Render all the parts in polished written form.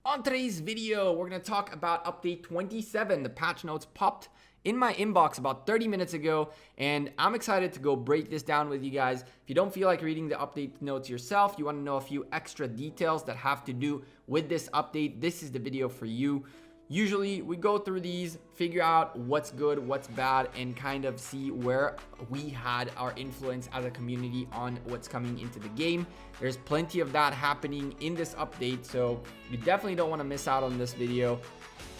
On today's video, we're going to talk about update 27. The patch notes popped in my inbox about 30 minutes ago, and I'm excited to go break this down with you guys. If you don't feel like reading the update notes yourself, you want to know a few extra details that have to do with this update, this is the video for you. Usually we go through these, figure out what's good, what's bad, and kind of see where we had our influence as a community on what's coming into the game. There's plenty of that happening in this update, so you definitely don't want to miss out on this video.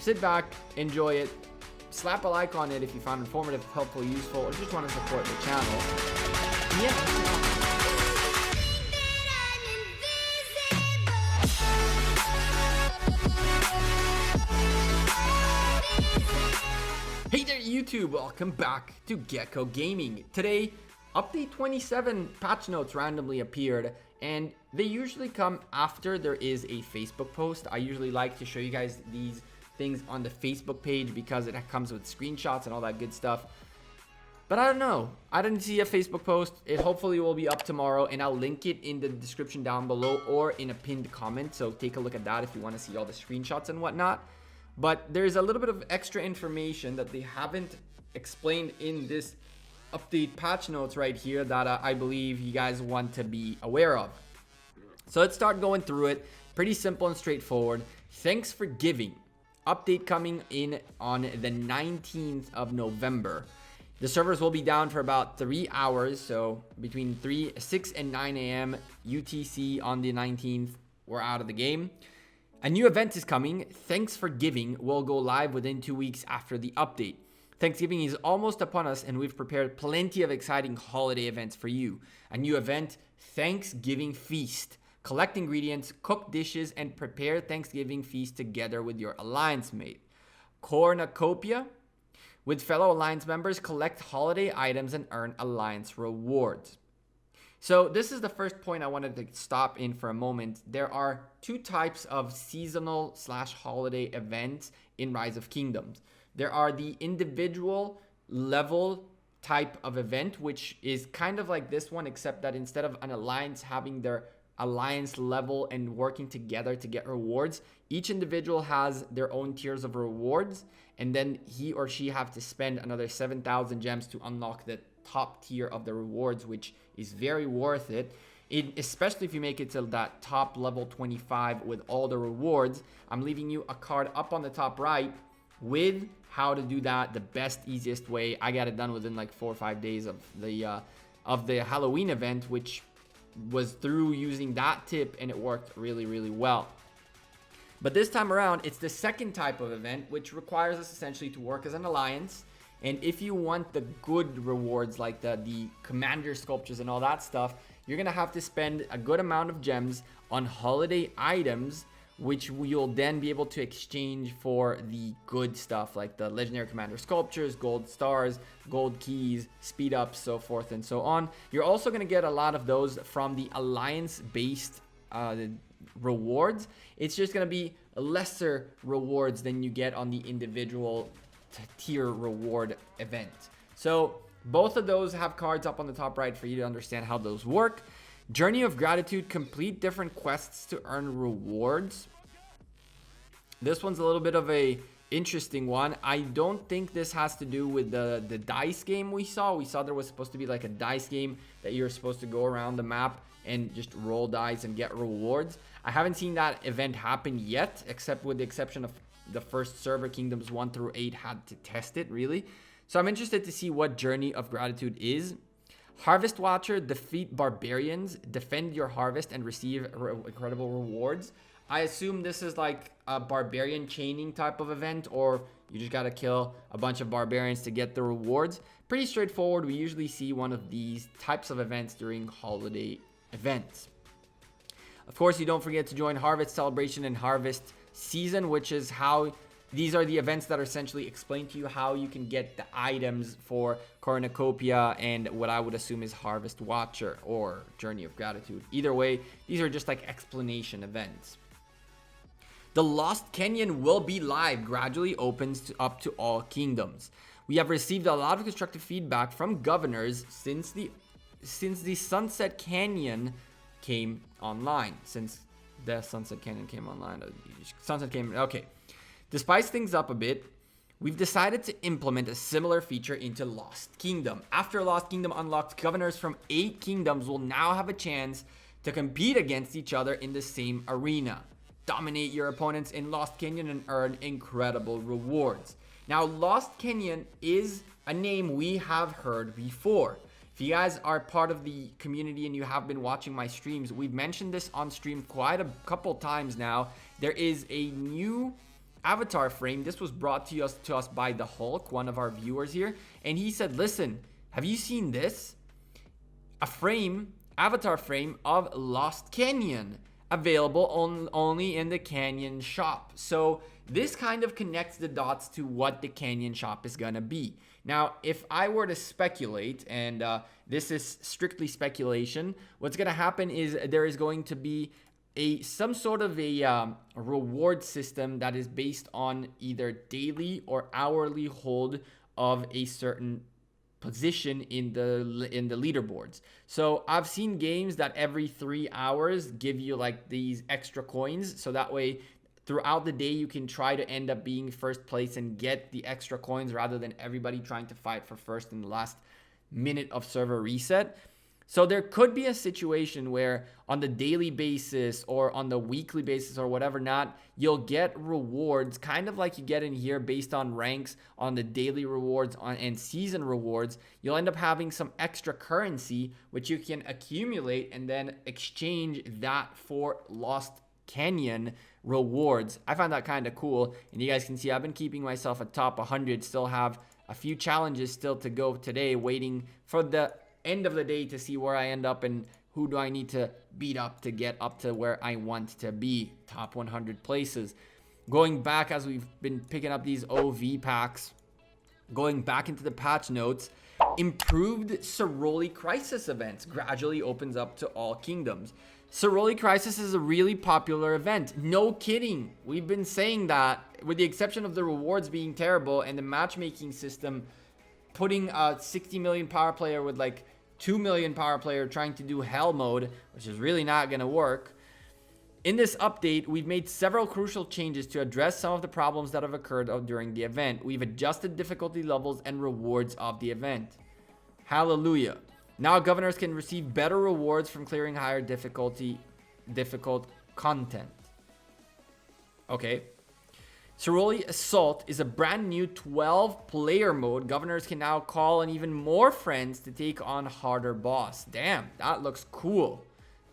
Sit back, enjoy it, slap a like on it if you found it informative, helpful, useful, or just want to support the channel. Yeah. Hey there YouTube, welcome back to Gekko Gaming. Today, update 27 patch notes randomly appeared, and they usually come after there is a Facebook post. I usually like to show you guys these things on the Facebook page because it comes with screenshots and all that good stuff. But I don't know, I didn't see a Facebook post. It hopefully will be up tomorrow, and I'll link it in the description down below or in a pinned comment, so take a look at that if you want to see all the screenshots and whatnot. But there's a little bit of extra information that they haven't explained in this update patch notes right here that I believe you guys want to be aware of. So let's start going through it. Pretty simple and straightforward. Thanks for giving. Update coming in on the 19th of November. The servers will be down for about 3 hours. So between 6 and 9 a.m. UTC on the 19th, we're out of the game. A new event is coming. Thanks for Giving will go live within 2 weeks after the update. Thanksgiving is almost upon us, and we've prepared plenty of exciting holiday events for you. A new event, Thanksgiving Feast. Collect ingredients, cook dishes, and prepare Thanksgiving feast together with your alliance mate. Cornucopia. With fellow alliance members, collect holiday items and earn alliance rewards. So this is the first point I wanted to stop in for a moment. There are two types of seasonal / holiday events in Rise of Kingdoms. There are the individual level type of event, which is kind of like this one, except that instead of an alliance having their alliance level and working together to get rewards, each individual has their own tiers of rewards, and then he or she have to spend another 7,000 gems to unlock the top tier of the rewards, which is very worth it. Especially if you make it to that top level 25 with all the rewards. I'm leaving you a card up on the top right with how to do that the best, easiest way. I got it done within like 4 or 5 days of the Halloween event, which was through using that tip, and it worked really, really well. But this time around, it's the second type of event, which requires us essentially to work as an alliance. And if you want the good rewards like the commander sculptures and all that stuff, you're going to have to spend a good amount of gems on holiday items, which you'll then be able to exchange for the good stuff like the legendary commander sculptures, gold stars, gold keys, speed ups, so forth and so on. You're also going to get a lot of those from the alliance-based rewards. It's just going to be lesser rewards than you get on the individual tier reward event. So both of those have cards up on the top right for you to understand how those work. Journey of Gratitude, complete different quests to earn rewards. This one's a little bit of a interesting one. I don't think this has to do with the dice game we saw. We saw there was supposed to be like a dice game that you're supposed to go around the map and just roll dice and get rewards. I haven't seen that event happen yet, except with the exception of the first server, Kingdoms 1 through 8 had to test it, really. So I'm interested to see what Journey of Gratitude is. Harvest Watcher, defeat barbarians, defend your harvest, and receive incredible rewards. I assume this is like a barbarian chaining type of event, or you just gotta kill a bunch of barbarians to get the rewards. Pretty straightforward. We usually see one of these types of events during holiday events. Of course, you don't forget to join Harvest Celebration and Harvest Season, which is how these are the events that are essentially explain to you how you can get the items for Cornucopia and what I would assume is Harvest Watcher or Journey of Gratitude. Either way, these are just like explanation events. The Lost Canyon will be live, gradually opens up to all kingdoms. We have received a lot of constructive feedback from governors since the Sunset Canyon came online, since The Sunset Canyon came online. Sunset came. Okay. To spice things up a bit, we've decided to implement a similar feature into Lost Kingdom. After Lost Kingdom unlocked, governors from 8 kingdoms will now have a chance to compete against each other in the same arena. Dominate your opponents in Lost Canyon and earn incredible rewards. Now, Lost Canyon is a name we have heard before. If you guys are part of the community and you have been watching my streams, we've mentioned this on stream quite a couple times now. There is a new avatar frame. This was brought to us by the Hulk, one of our viewers here, and he said, listen, have you seen this? A frame, avatar frame of Lost Canyon, available only in the Canyon shop. So this kind of connects the dots to what the Canyon shop is gonna be. Now, if I were to speculate, and this is strictly speculation, what's gonna happen is there is going to be some sort of a reward system that is based on either daily or hourly hold of a certain position in the leaderboards. So I've seen games that every 3 hours give you like these extra coins, so that way throughout the day you can try to end up being first place and get the extra coins rather than everybody trying to fight for first in the last minute of server reset. So there could be a situation where on the daily basis or on the weekly basis or whatever not, you'll get rewards kind of like you get in here based on ranks on the daily rewards and season rewards. You'll end up having some extra currency which you can accumulate and then exchange that for Lost Canyon rewards. I find that kind of cool, and you guys can see I've been keeping myself at top 100, still have a few challenges still to go today, waiting for the end of the day to see where I end up and who do I need to beat up to get up to where I want to be, top 100 places. Going back as we've been picking up these OV packs, going back into the patch notes, improved Ceroli Crisis events gradually opens up to all kingdoms. Ceroli Crisis is a really popular event. No kidding. We've been saying that, with the exception of the rewards being terrible and the matchmaking system putting a 60 million power player with like 2 million power player trying to do hell mode, which is really not going to work. In this update, we've made several crucial changes to address some of the problems that have occurred during the event. We've adjusted difficulty levels and rewards of the event. Hallelujah. Now governors can receive better rewards from clearing higher difficult content. Okay. Ceroli Assault is a brand new 12-player mode. Governors can now call on even more friends to take on harder boss. Damn, that looks cool.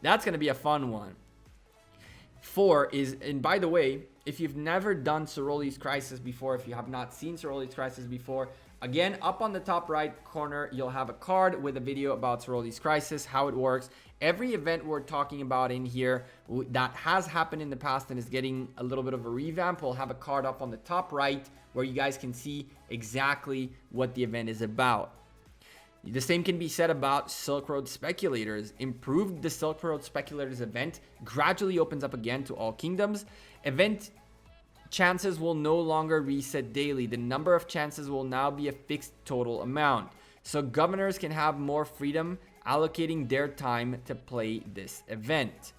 That's going to be a fun one. 4 is, and by the way, if you've never done Ceroli's Crisis before, if you have not seen Ceroli's Crisis before, again, up on the top right corner, you'll have a card with a video about Ceroli's Crisis, how it works. Every event we're talking about in here that has happened in the past and is getting a little bit of a revamp, we'll have a card up on the top right where you guys can see exactly what the event is about. The same can be said about Silk Road Speculators. Improved the Silk Road Speculators event gradually opens up again to all kingdoms. Event chances will no longer reset daily. The number of chances will now be a fixed total amount. So governors can have more freedom allocating their time to play this event.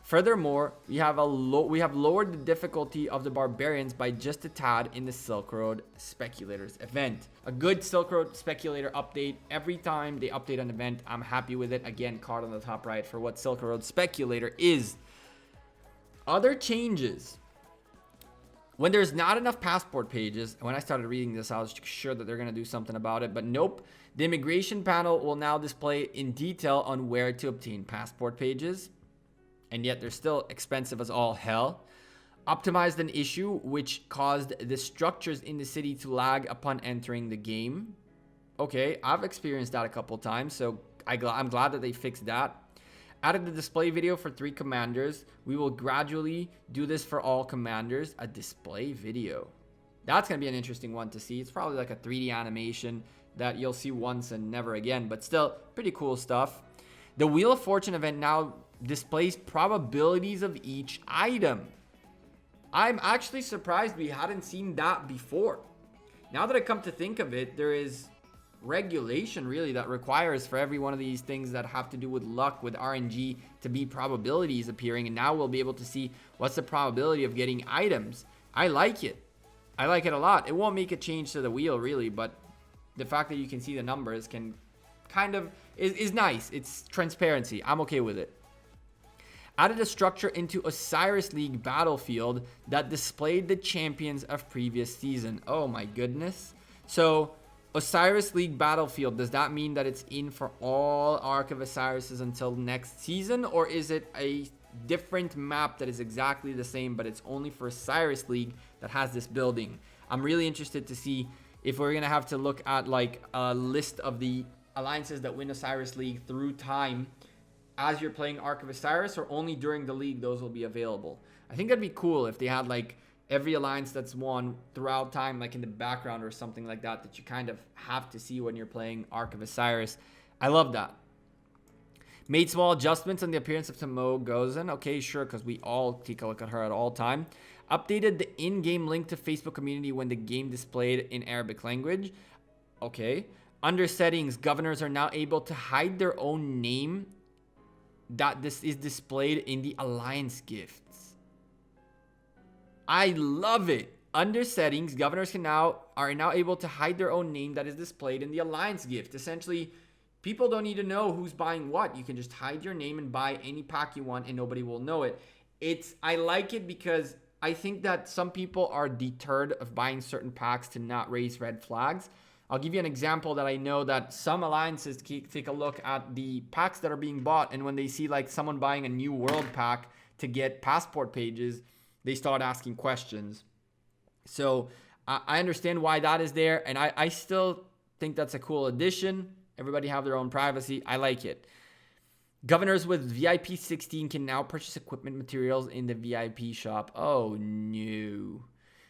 Furthermore, we have lowered the difficulty of the barbarians by just a tad in the Silk Road Speculators event. A good Silk Road Speculator update. Every time they update an event, I'm happy with it. Again, card on the top right for what Silk Road Speculator is. Other changes. When there's not enough passport pages, when I started reading this, I was sure that they're going to do something about it, but nope. The immigration panel will now display in detail on where to obtain passport pages, and yet they're still expensive as all hell. Optimized an issue which caused the structures in the city to lag upon entering the game. Okay, I've experienced that a couple times, so I'm glad that they fixed that. Added the display video for 3 commanders. We will gradually do this for all commanders. A display video. That's going to be an interesting one to see. It's probably like a 3D animation that you'll see once and never again, but still pretty cool stuff. The Wheel of Fortune event now displays probabilities of each item. I'm actually surprised we hadn't seen that before. Now that I come to think of it, there is regulation really that requires for every one of these things that have to do with luck, with RNG, to be probabilities appearing. And now we'll be able to see what's the probability of getting items. I like it. I like it a lot. It won't make a change to the wheel really, but the fact that you can see the numbers can kind of is nice. It's transparency. I'm okay with it. Added a structure into Osiris League Battlefield that displayed the champions of previous season. Oh my goodness. So Osiris League Battlefield, does that mean that it's in for all Ark of Osiris's until next season? Or is it a different map that is exactly the same, but it's only for Osiris League that has this building? I'm really interested to see if we're going to have to look at like a list of the alliances that win Osiris League through time as you're playing Ark of Osiris, or only during the league those will be available. I think that'd be cool if they had like every alliance that's won throughout time, like in the background or something like that, that you kind of have to see when you're playing Ark of Osiris. I love that. Made small adjustments on the appearance of Tomo Gozen. Okay, sure, because we all take a look at her at all time. Updated the in-game link to Facebook community when the game displayed in Arabic language. Okay. Under settings, governors are now able to hide their own name that this is displayed in the alliance gifts. I love it. Under settings, governors are now able to hide their own name that is displayed in the alliance gift. Essentially, people don't need to know who's buying what. You can just hide your name and buy any pack you want and nobody will know it. I like it because I think that some people are deterred of buying certain packs to not raise red flags. I'll give you an example that I know that some alliances take a look at the packs that are being bought, and when they see like someone buying a new world pack to get passport pages, they start asking questions. So I understand why that is there, and I still think that's a cool addition. Everybody have their own privacy. I like it. Governors with VIP 16 can now purchase equipment materials in the VIP shop. Oh no.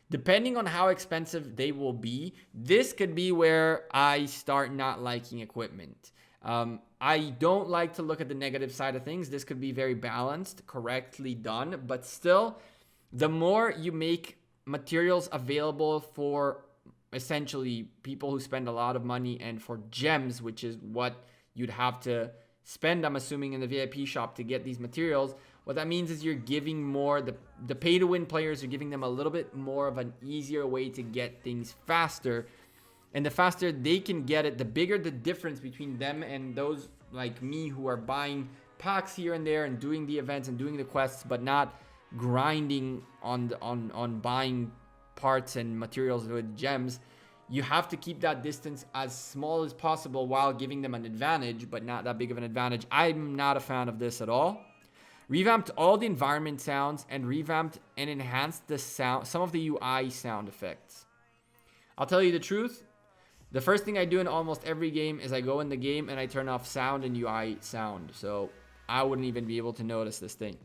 Depending on how expensive they will be, this could be where I start not liking equipment. I don't like to look at the negative side of things. This could be very balanced, correctly done, but still, the more you make materials available for essentially people who spend a lot of money and for gems, which is what you'd have to spend, I'm assuming, in the VIP shop to get these materials. What that means is you're giving more, the pay-to-win players, you're giving them a little bit more of an easier way to get things faster. And the faster they can get it, the bigger the difference between them and those like me who are buying packs here and there and doing the events and doing the quests, but not grinding on buying parts and materials with gems. You have to keep that distance as small as possible while giving them an advantage, but not that big of an advantage. I'm not a fan of this at all. Revamped all the environment sounds and revamped and enhanced the sound, some of the UI sound effects. I'll tell you the truth. The first thing I do in almost every game is I go in the game and I turn off sound and UI sound. So I wouldn't even be able to notice this thing.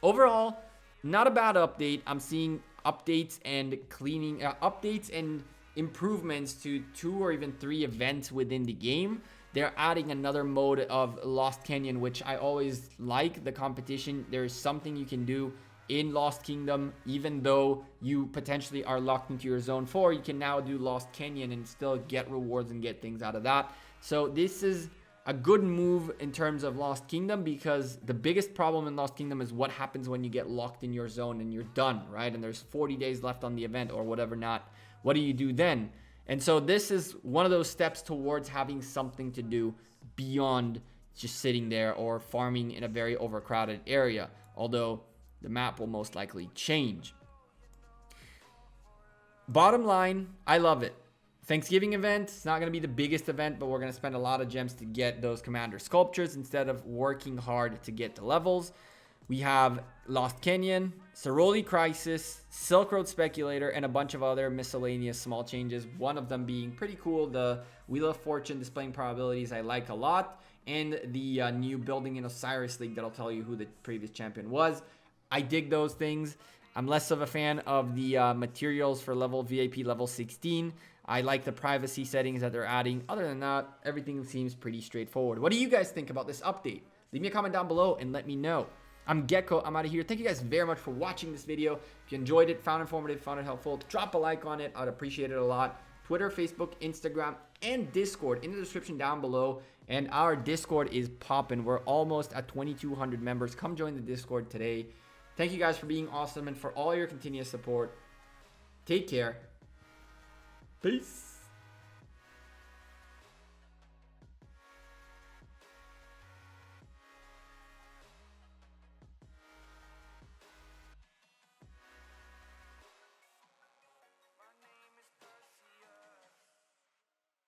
Overall, not a bad update. I'm seeing updates and updates and improvements to 2 or even 3 events within the game. They're adding another mode of Lost Canyon, which I always like, the competition. There's something you can do in Lost Kingdom, even though you potentially are locked into your zone 4, you can now do Lost Canyon and still get rewards and get things out of that. So this is a good move in terms of Lost Kingdom, because the biggest problem in Lost Kingdom is what happens when you get locked in your zone and you're done, right? And there's 40 days left on the event or whatever not. What do you do then? And so this is one of those steps towards having something to do beyond just sitting there or farming in a very overcrowded area, although the map will most likely change. Bottom line, I love it. Thanksgiving event, it's not going to be the biggest event, but we're going to spend a lot of gems to get those commander sculptures instead of working hard to get the levels. We have Lost Canyon, Ceroli Crisis, Silk Road Speculator, and a bunch of other miscellaneous small changes. One of them being pretty cool, the Wheel of Fortune displaying probabilities I like a lot, and the new building in Osiris League that'll tell you who the previous champion was. I dig those things. I'm less of a fan of the materials for VIP level 16. I like the privacy settings that they're adding. Other than that, everything seems pretty straightforward. What do you guys think about this update? Leave me a comment down below and let me know. I'm Gekko. I'm out of here. Thank you guys very much for watching this video. If you enjoyed it, found it informative, found it helpful, drop a like on it. I'd appreciate it a lot. Twitter, Facebook, Instagram, and Discord in the description down below. And our Discord is popping. We're almost at 2,200 members. Come join the Discord today. Thank you guys for being awesome and for all your continuous support. Take care. Peace.